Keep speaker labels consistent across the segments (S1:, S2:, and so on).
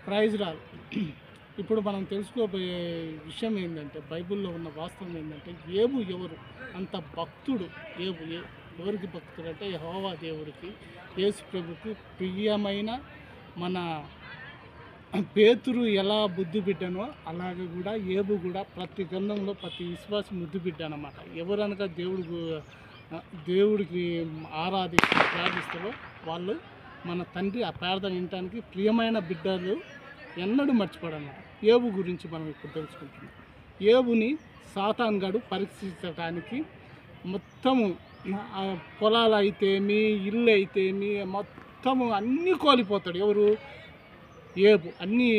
S1: Praise రాదు. ఇప్పుడు మనం తెలుసుకోబోయే విషయం ఏంటంటే, బైబిల్లో ఉన్న వాస్తవం ఏంటంటే, ఏబు ఎవరు? అంత భక్తుడు ఏబు. ఎవరికి భక్తుడు అంటే యెహోవా దేవుడికి, యేసు ప్రభుకి ప్రియమైన మన పేతురు ఎలా బుద్ధి బిడ్డనో అలాగే కూడా ఏబు కూడా ప్రతి గ్రంథంలో ప్రతి విశ్వాసం ముద్దు బిడ్డ అన్నమాట. ఎవరనగా దేవుడికి ప్రార్థిస్తారో వాళ్ళు మన తండ్రి ఆ ప్రార్థన వినటానికి ప్రియమైన బిడ్డలు ఎన్నడూ మర్చిపోడన్నమాట. ఏబు గురించి మనం ఇప్పుడు తెలుసుకుంటున్నాం. ఏబుని సాతాన్ గాడు పరీక్షించడానికి మొత్తము పొలాలు అయితేమి, ఇల్లు అయితేమి, మొత్తము అన్నీ కోల్పోతాడు. ఎవరు? ఏబు. అన్నీ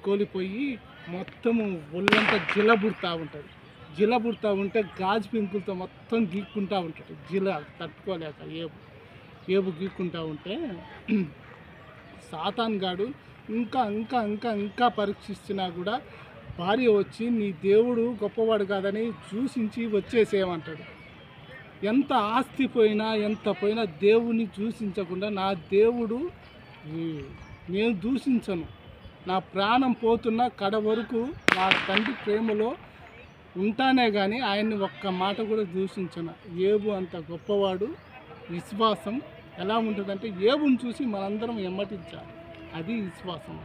S1: కోల్పోయి మొత్తము ఒళ్ళంతా జిలబుడుతూ ఉంటుంది. జిలబుడుతూ ఉంటే గాజు పెంకులతో మొత్తం గీక్కుంటూ ఉంటాడు. తట్టుకోలేక ఏబు గీక్కుంటూ ఉంటే సాతాన్ గాడు ఇంకా ఇంకా ఇంకా ఇంకా పరీక్షిస్తున్నా కూడా భార్య వచ్చి నీ దేవుడు గొప్పవాడు కాదని దూషించి వచ్చేసేయమంటాడు. ఎంత ఆస్తి పోయినా ఎంత పోయినా దేవుణ్ణి దూషించకుండా నా దేవుడు నేను దూషించను, నా ప్రాణం పోతున్న కడ వరకు నా తండ్రి ప్రేమలో ఉంటానే కానీ ఆయన్ని ఒక్క మాట కూడా దూషించను. ఏబు అంత గొప్పవాడు. విశ్వాసం ఎలా ఉంటుందంటే ఏబుని చూసి మనందరం ఎమ్మటించాలి. అది విశ్వాసం.